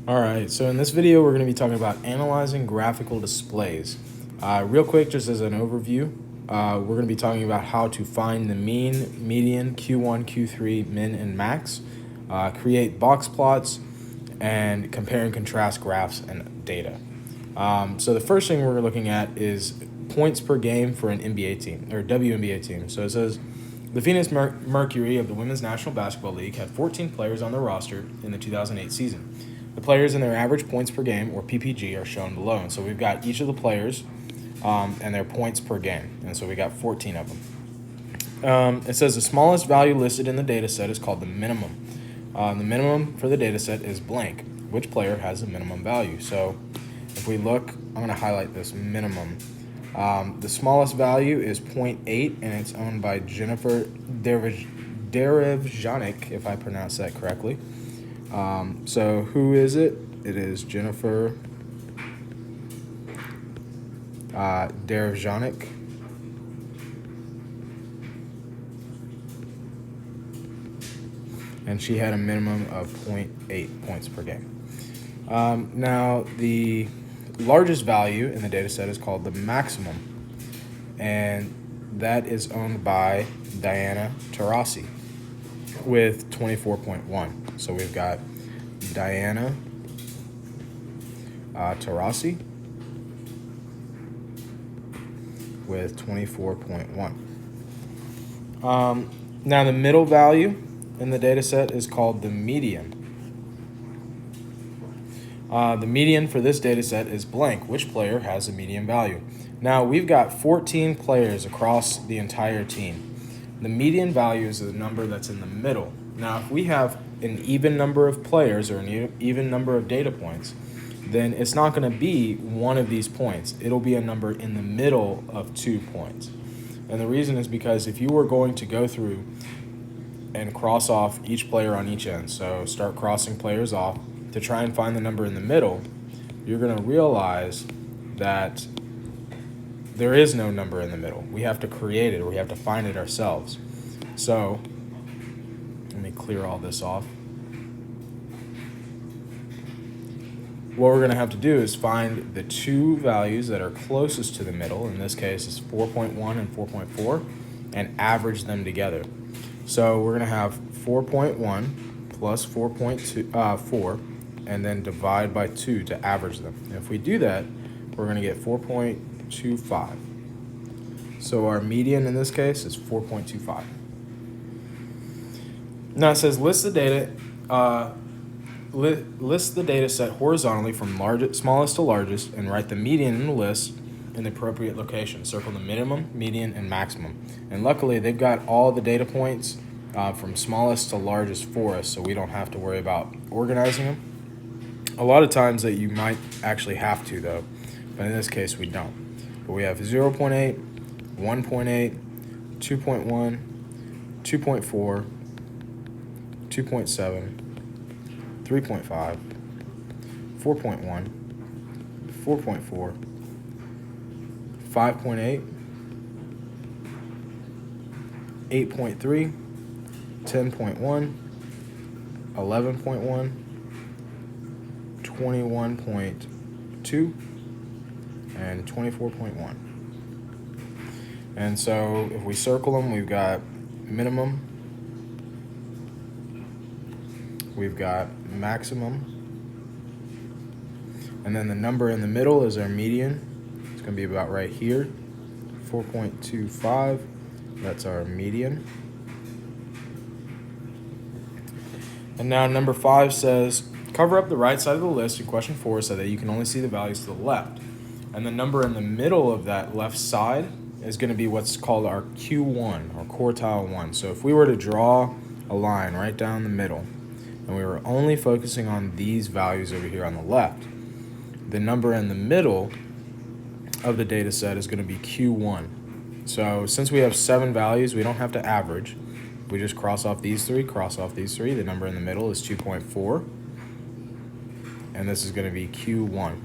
All right, so in this video, we're going to be talking about analyzing graphical displays. Real quick, just as an overview, we're going to be talking about how to find the mean, median, Q1, Q3, min, and max, create box plots, and compare and contrast graphs and data. So the first thing we're looking at is points per game for an NBA team, or WNBA team. So it says, the Phoenix Mercury of the Women's National Basketball League had 14 players on their roster in the 2008 season. The players and their average points per game, or PPG, are shown below. And so we've got each of the players and their points per game. And so we got 14 of them. It says the smallest value listed in the data set is called the minimum. The minimum for the data set is blank. Which player has the minimum value? So if we look, I'm going to highlight this minimum. The smallest value is 0.8, and it's owned by Jennifer Derevjanik, if I pronounce that correctly. So who is it? It is Jennifer Derevjanik. And she had a minimum of 0.8 points per game. Now, the largest value in the data set is called the maximum, and that is owned by Diana Taurasi with 24.1. So we've got Diana Taurasi with 24.1. Now the middle value in the data set is called the median. The median for this data set is blank. Which player has a median value? Now we've got 14 players across the entire team. The median value is the number that's in the middle. Now if we have an even number of players or an even number of data points, then it's not going to be one of these points. It'll be a number in the middle of 2 points. And the reason is because if you were going to go through and cross off each player on each end, so start crossing players off to try and find the number in the middle, you're going to realize that there is no number in the middle. We have to create it, or we have to find it ourselves. So let me clear all this off. What we're going to have to do is find the two values that are closest to the middle. In this case, it's 4.1 and 4.4, and average them together. So we're going to have 4.1 plus 4.4, and then divide by 2 to average them. And if we do that, we're going to get 4.25. So our median in this case is 4.25. Now it says list the data set horizontally from smallest to largest, and write the median in the list in the appropriate location. Circle the minimum, median, and maximum. And luckily, they've got all the data points from smallest to largest for us, so we don't have to worry about organizing them. A lot of times that you might actually have to, though, but in this case, we don't. But we have 0.8, 1.8, 2.1, 2.4, 2.7, 3.5, 4.1, 4.4, 5.8, 8.3, 10.1, 11.1, 21.2, and 24.1. And so if we circle them, we've got minimum, we've got maximum, and then the number in the middle is our median. It's going to be about right here, 4.25. That's our median. And now number 5 says, cover up the right side of the list in question 4 so that you can only see the values to the left. And the number in the middle of that left side is going to be what's called our Q1, or quartile 1. So if we were to draw a line right down the middle, and we were only focusing on these values over here on the left, the number in the middle of the data set is going to be Q1. So since we have 7 values, we don't have to average. We just cross off these 3, cross off these 3. The number in the middle is 2.4, and this is going to be Q1.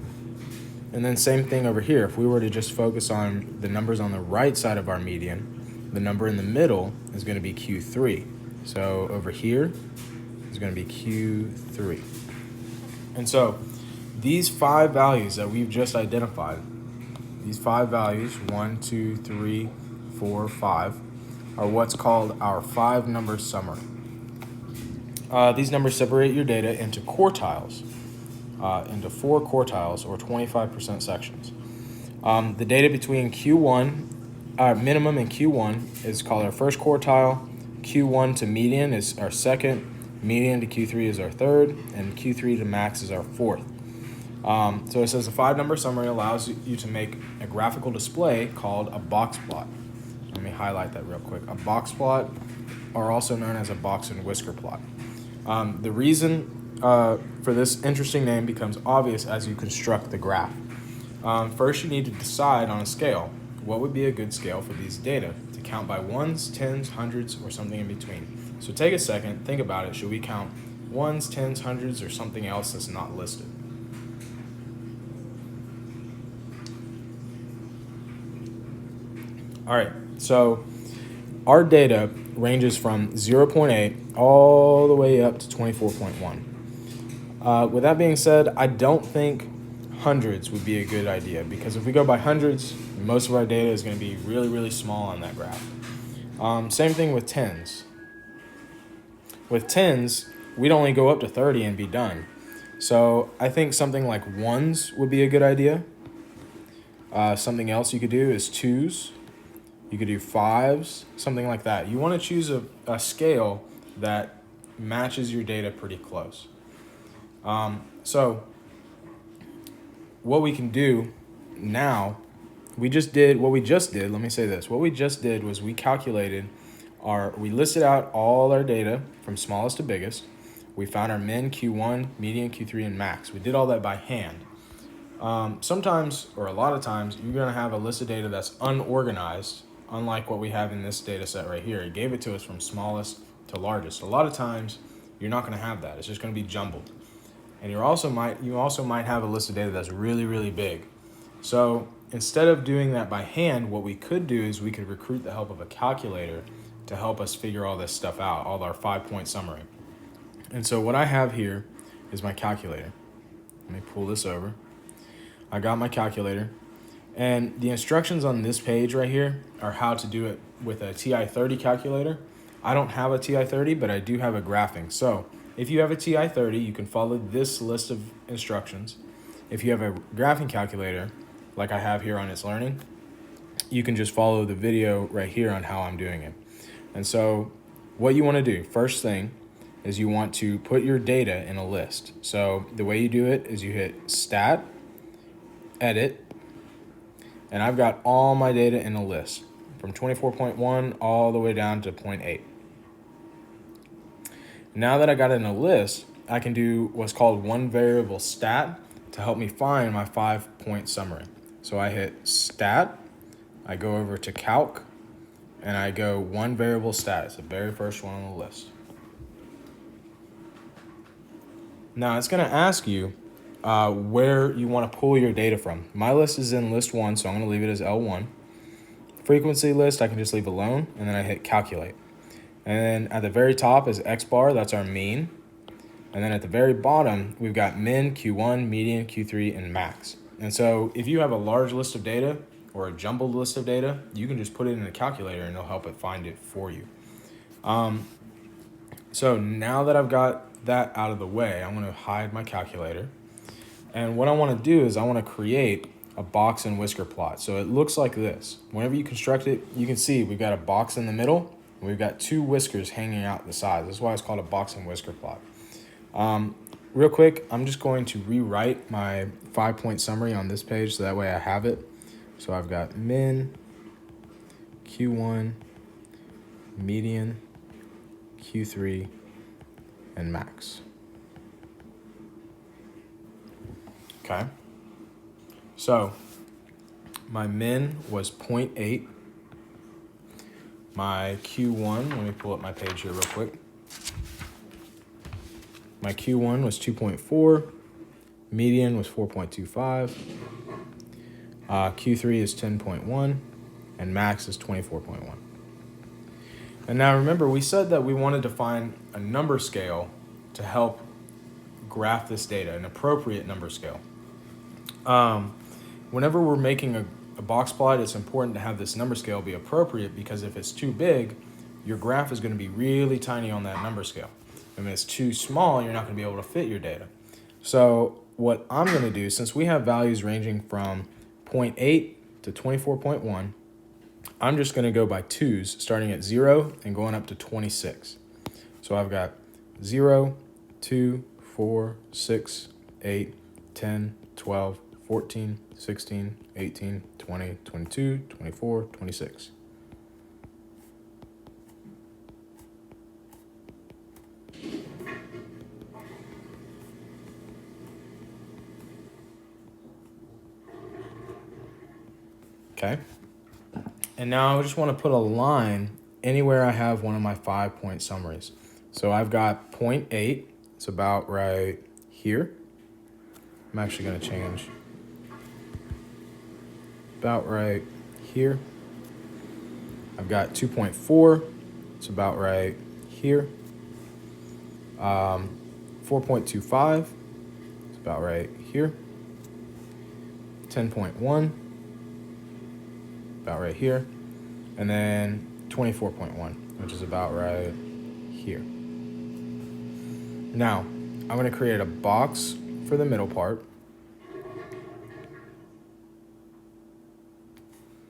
And then same thing over here. If we were to just focus on the numbers on the right side of our median, the number in the middle is going to be Q3. So over here is going to be Q3. And so these 5 values that we've just identified, these 5 values, 1, 2, 3, 4, 5, are what's called our 5-number summary. These numbers separate your data into quartiles, into 4 quartiles or 25% sections. The data between Q1, minimum and Q1 is called our first quartile. Q1 to median is our second. Median to Q3 is our third. And Q3 to max is our fourth. So it says a 5-number summary allows you to make a graphical display called a box plot. Let me highlight that real quick. A box plot, are also known as a box and whisker plot. The reason for this interesting name becomes obvious as you construct the graph. First, you need to decide on a scale. What would be a good scale for these data? To count by ones, tens, hundreds, or something in between. So take a second, think about it. Should we count ones, tens, hundreds, or something else that's not listed? All right, so our data ranges from 0.8 all the way up to 24.1. With that being said, I don't think hundreds would be a good idea, because if we go by hundreds, most of our data is going to be really, really small on that graph. Same thing with tens. With tens, we'd only go up to 30 and be done. So I think something like ones would be a good idea. Something else you could do is twos. You could do fives, something like that. You want to choose a scale that matches your data pretty close. So what we can do now, what we just did, let me say this. What we just did was we listed out all our data from smallest to biggest. We found our min, Q1, median, Q3, and max. We did all that by hand. Sometimes, or a lot of times, you're going to have a list of data that's unorganized, unlike what we have in this data set right here. It gave it to us from smallest to largest. A lot of times, you're not going to have that. It's just going to be jumbled. And you also might have a list of data that's really, really big. So instead of doing that by hand, what we could do is we could recruit the help of a calculator to help us figure all this stuff out, all our 5-point summary. And so what I have here is my calculator. Let me pull this over. I got my calculator. And the instructions on this page right here are how to do it with a TI-30 calculator. I don't have a TI-30, but I do have a graphing. So if you have a TI-30, you can follow this list of instructions. If you have a graphing calculator, like I have here on It's Learning, you can just follow the video right here on how I'm doing it. And so what you want to do, first thing, is you want to put your data in a list. So the way you do it is you hit Stat, Edit, and I've got all my data in a list from 24.1 all the way down to 0.8. Now that I got it in a list, I can do what's called one variable stat to help me find my 5-point summary. So I hit Stat, I go over to Calc, and I go one variable stat. It's the very first one on the list. Now it's going to ask you where you want to pull your data from. My list is in list 1, so I'm going to leave it as L1. Frequency list, I can just leave alone, and then I hit Calculate. And then at the very top is X bar, that's our mean. And then at the very bottom, we've got min, Q1, median, Q3, and max. And so if you have a large list of data or a jumbled list of data, you can just put it in a calculator and it'll help it find it for you. So now that I've got that out of the way, I'm going to hide my calculator. And what I want to do is I want to create a box and whisker plot. So it looks like this. Whenever you construct it, you can see we've got a box in the middle, and we've got 2 whiskers hanging out the sides. That's why it's called a box and whisker plot. Real quick, I'm just going to rewrite my 5-point summary on this page so that way I have it. So I've got min, Q1, median, Q3, and max. Okay. So my min was 0.8. My Q1, let me pull up my page here real quick. My Q1 was 2.4. Median was 4.25. Q3 is 10.1. And max is 24.1. And now remember, we said that we wanted to find a number scale to help graph this data, an appropriate number scale. Whenever we're making a box plot, it's important to have this number scale be appropriate, because if it's too big, your graph is going to be really tiny on that number scale. And if it's too small, you're not going to be able to fit your data. So what I'm going to do, since we have values ranging from 0.8 to 24.1, I'm just going to go by twos, starting at 0 and going up to 26. So I've got 0, 2, 4, 6, 8, 10, 12, 14, 16, 18, 20, 22, 24, 26. Okay. And now I just want to put a line anywhere I have one of my 5-point summaries. So I've got 0.8. It's about right here. I'm actually going to change. About right here. I've got 2.4. It's about right here. 4.25. It's about right here. 10.1. About right here. And then 24.1, which is about right here. Now, I'm going to create a box for the middle part.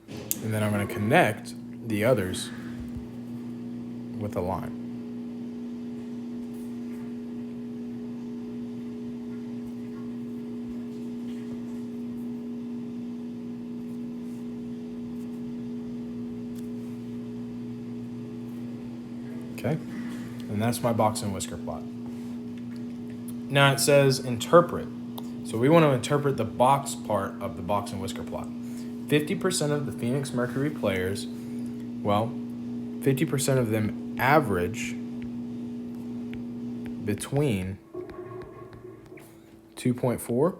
And then I'm going to connect the others with a line. Okay, and that's my box and whisker plot. Now it says interpret. So we want to interpret the box part of the box and whisker plot. 50% of the Phoenix Mercury players, well, 50% of them average between 2.4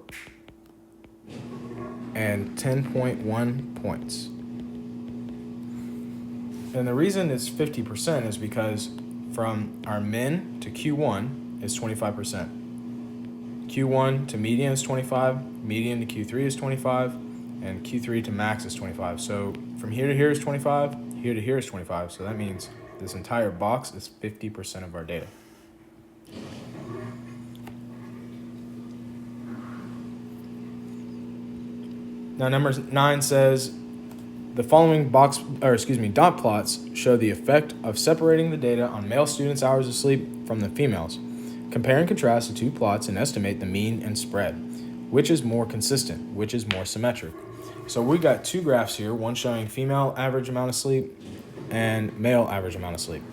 and 10.1 points. And the reason it's 50% is because from our min to Q1 is 25%. Q1 to median is 25, median to Q3 is 25, and Q3 to max is 25. So from here to here is 25, here to here is 25. So that means this entire box is 50% of our data. Now number 9 says, the following dot plots show the effect of separating the data on male students' hours of sleep from the females. Compare and contrast the two plots and estimate the mean and spread. Which is more consistent? Which is more symmetric? So we got two graphs here, one showing female average amount of sleep and male average amount of sleep.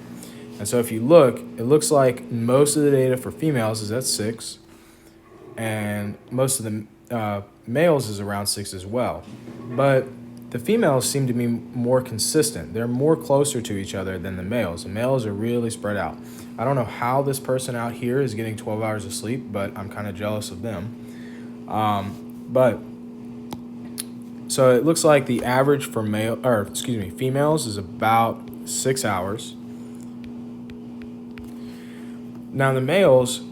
And so if you look, it looks like most of the data for females is at 6, and most of the males is around 6 as well. But the females seem to be more consistent. They're more closer to each other than the males. The males are really spread out. I don't know how this person out here is getting 12 hours of sleep, but I'm kind of jealous of them. So it looks like the average for females is about 6 hours. Now the males,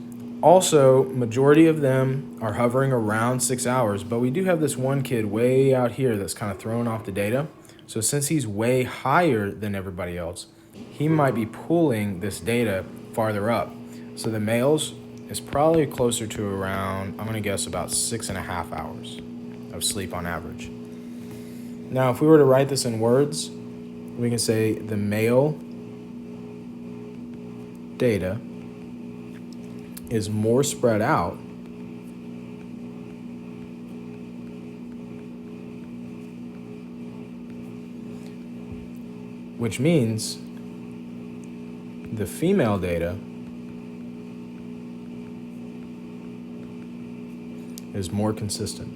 also, majority of them are hovering around 6 hours, but we do have this one kid way out here that's kind of throwing off the data. So since he's way higher than everybody else, he might be pulling this data farther up. So the males is probably closer to around, I'm gonna guess about 6.5 hours of sleep on average. Now, if we were to write this in words, we can say the male data is more spread out which means the female data is more consistent.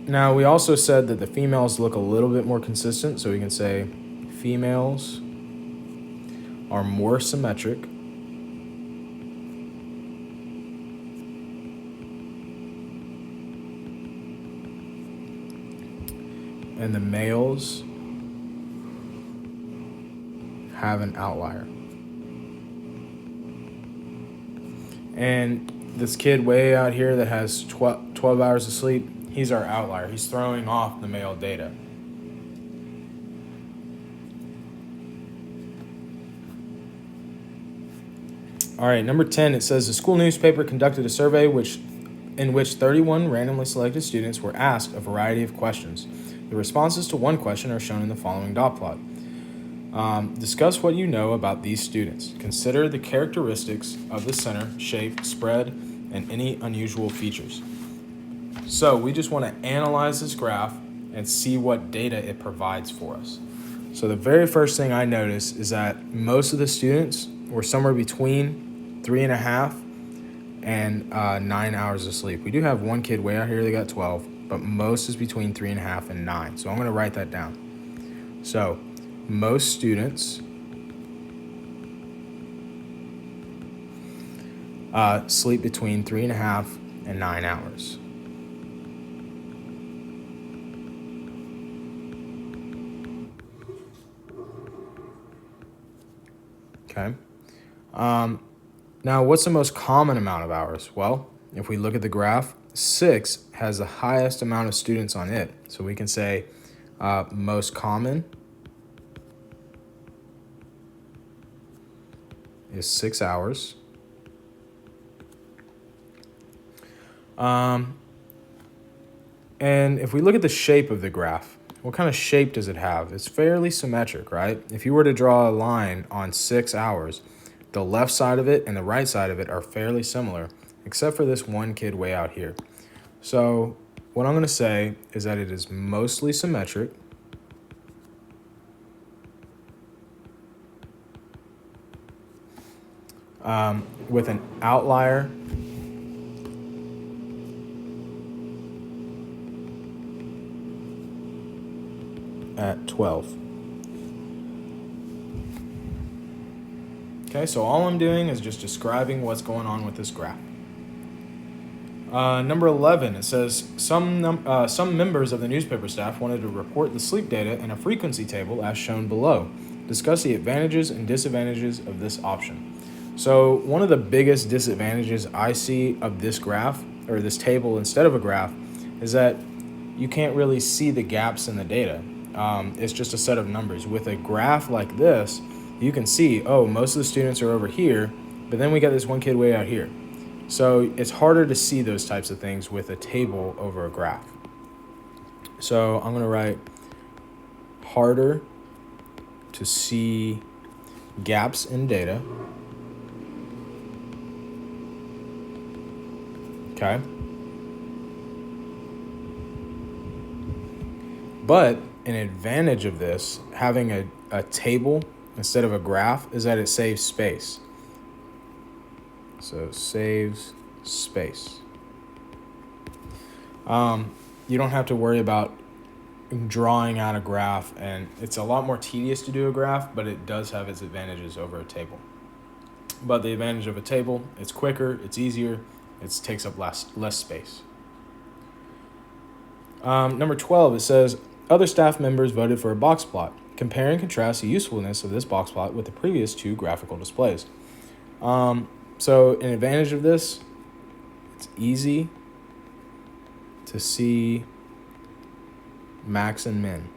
Now, we also said that the females look a little bit more consistent, so we can say females are more symmetric and the males have an outlier. And this kid way out here that has 12 hours of sleep, he's our outlier. He's throwing off the male data. All right, number 10, it says the school newspaper conducted a survey in which 31 randomly selected students were asked a variety of questions. The responses to one question are shown in the following dot plot. Discuss what you know about these students. Consider the characteristics of the center, shape, spread, and any unusual features. So we just want to analyze this graph and see what data it provides for us. So the very first thing I noticed is that most of the students were somewhere between 3.5 and 9 hours of sleep. We do have one kid way out here that got 12, but most is between 3.5 and 9. So I'm going to write that down. So most students sleep between 3.5 and 9 hours. Okay. Now, what's the most common amount of hours? Well, if we look at the graph, 6 has the highest amount of students on it. So we can say most common is 6 hours. And if we look at the shape of the graph, what kind of shape does it have? It's fairly symmetric, right? If you were to draw a line on 6 hours, the left side of it and the right side of it are fairly similar, except for this one kid way out here. So what I'm going to say is that it is mostly symmetric. With an outlier at 12. Okay, so all I'm doing is just describing what's going on with this graph. Number 11, it says some members of the newspaper staff wanted to report the sleep data in a frequency table as shown below. Discuss the advantages and disadvantages of this option. So one of the biggest disadvantages I see of this graph, or this table instead of a graph, is that you can't really see the gaps in the data. It's just a set of numbers. With a graph like this, you can see, oh, most of the students are over here, but then we got this one kid way out here. So it's harder to see those types of things with a table over a graph. So I'm going to write harder to see gaps in data. Okay. But an advantage of this, having a table instead of a graph, is that it saves space. So it saves space. You don't have to worry about drawing out a graph, and it's a lot more tedious to do a graph, but it does have its advantages over a table. But the advantage of a table, it's quicker, it's easier, it takes up less space. Number 12, it says, other staff members voted for a box plot. Compare and contrast the usefulness of this box plot with the previous two graphical displays. So an advantage of this, it's easy to see max and min.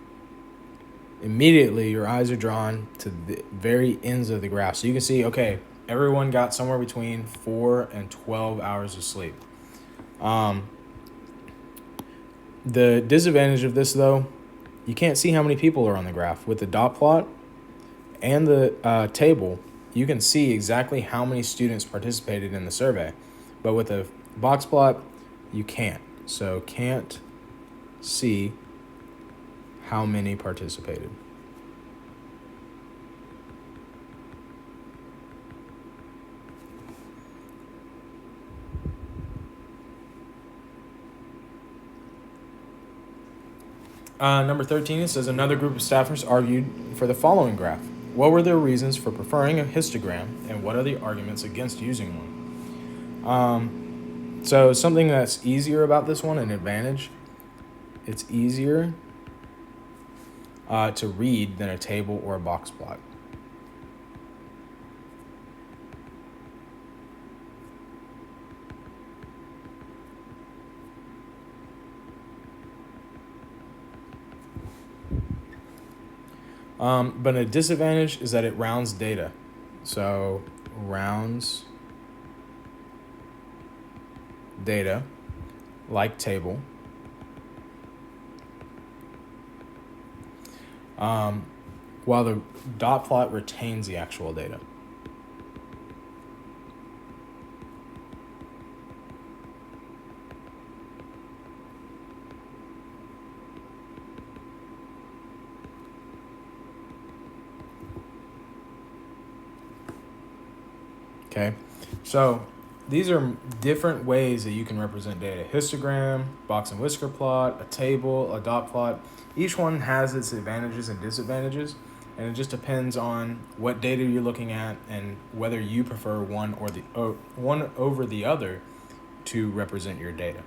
Immediately, your eyes are drawn to the very ends of the graph. So you can see, okay, everyone got somewhere between 4 and 12 hours of sleep. The disadvantage of this, though, you can't see how many people are on the graph. With the dot plot and the table, you can see exactly how many students participated in the survey. But with a box plot, you can't. So can't see how many participated. Number 13, it says another group of staffers argued for the following graph. What were their reasons for preferring a histogram, and what are the arguments against using one? So something that's easier about this one, an advantage, it's easier to read than a table or a box plot. But a disadvantage is that it rounds data. So rounds data like table. While the dot plot retains the actual data. Okay, so these are different ways that you can represent data. Histogram, box and whisker plot, a table, a dot plot. Each one has its advantages and disadvantages, and it just depends on what data you're looking at and whether you prefer one over the other to represent your data.